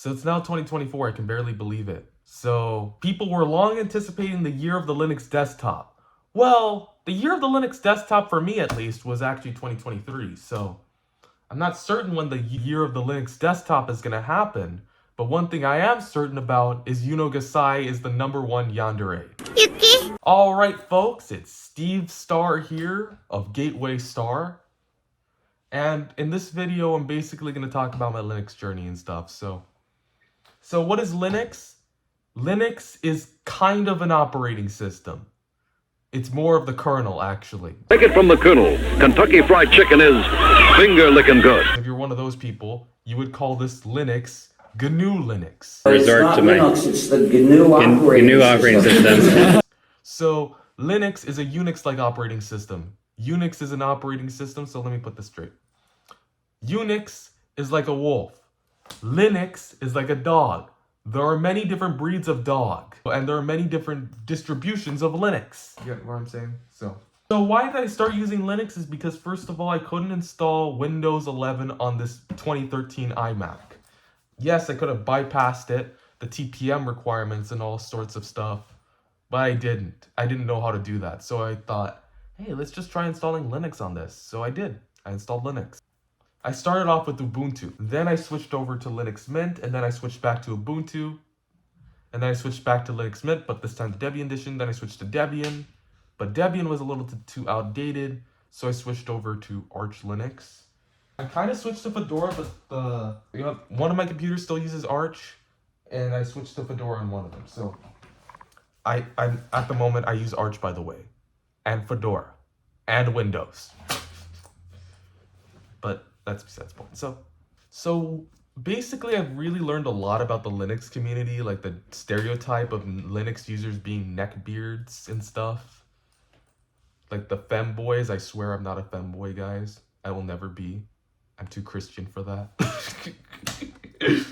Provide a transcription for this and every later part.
So it's now 2024, I can barely believe it. So people were long anticipating the year of the Linux desktop. Well, the year of the Linux desktop, for me at least, was actually 2023. So I'm not certain when the year of the Linux desktop is going to happen. But one thing I am certain about is Yuno Gasai is the #1 yandere. Alright folks, it's Steve Star here of Gateway Star. And in this video, I'm basically going to talk about my Linux journey and stuff. So what is Linux? Linux is kind of an operating system. It's more of the kernel, actually. Take it from the kernel. Kentucky Fried Chicken is finger-licking good. If you're one of those people, you would call this Linux GNU Linux. Resort to my Linux, it's the GNU operating system. So Linux is a Unix-like operating system. Unix is an operating system, so let me put this straight. Unix is like a wolf. Linux is like a dog. There are many different breeds of dog, and there are many different distributions of Linux. You get what I'm saying? So why did I start using Linux is because, first of all, I couldn't install Windows 11 on this 2013 iMac. Yes, I could have bypassed it, the TPM requirements and all sorts of stuff, but I didn't. I didn't know how to do that, so I thought, hey, let's just try installing Linux on this. So I did. I installed Linux. I started off with Ubuntu, then I switched over to Linux Mint, and then I switched back to Ubuntu, and then I switched back to Linux Mint, but this time the Debian edition, then I switched to Debian, but Debian was a little too outdated, so I switched over to Arch Linux. I kind of switched to Fedora, but one of my computers still uses Arch, and I switched to Fedora on one of them. So I'm at the moment I use Arch, by the way, and Fedora, and Windows. But that's besides the point. So basically, I've really learned a lot about the Linux community, like the stereotype of Linux users being neckbeards and stuff. Like the femboys. I swear I'm not a femboy, guys. I will never be. I'm too Christian for that.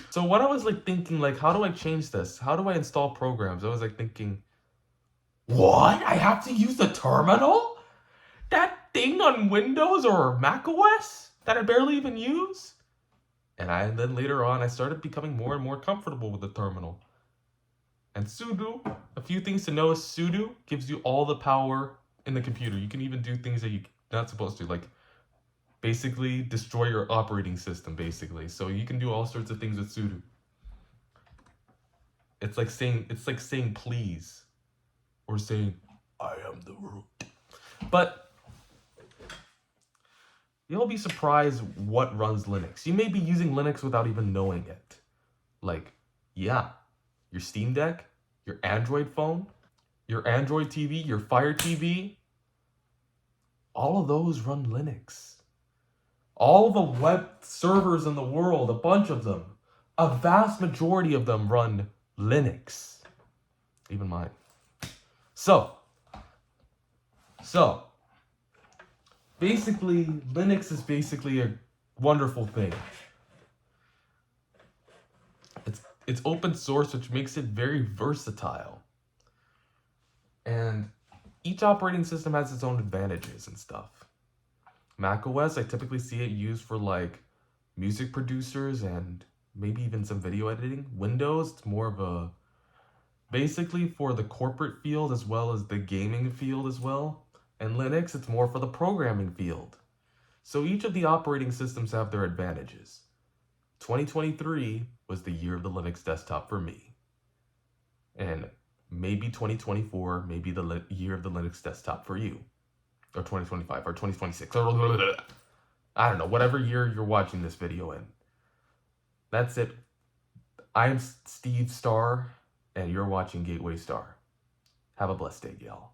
So when I was thinking, how do I change this? How do I install programs? I was thinking, what? I have to use the terminal? That thing on Windows or Mac OS that I barely even use? And then later on, I started becoming more and more comfortable with the terminal. And sudo, a few things to know is sudo gives you all the power in the computer. You can even do things that you're not supposed to, basically destroy your operating system, basically. So you can do all sorts of things with sudo. It's like saying please, or saying I am the root. But you'll be surprised what runs Linux. You may be using Linux without even knowing it. Your Steam Deck, your Android phone, your Android TV, your Fire TV, all of those run Linux. All the web servers in the world, a bunch of them, a vast majority of them run Linux. Even mine. So basically, Linux is basically a wonderful thing. It's open source, which makes it very versatile. And each operating system has its own advantages and stuff. Mac OS, I typically see it used for music producers and maybe even some video editing. Windows, it's more of basically for the corporate field as well as the gaming field as well. And Linux, it's more for the programming field. So each of the operating systems have their advantages. 2023 was the year of the Linux desktop for me. And maybe 2024 may be the year of the Linux desktop for you. Or 2025, or 2026, or I don't know, whatever year you're watching this video in. That's it. I'm Steve Star, and you're watching Gateway Star. Have a blessed day, y'all.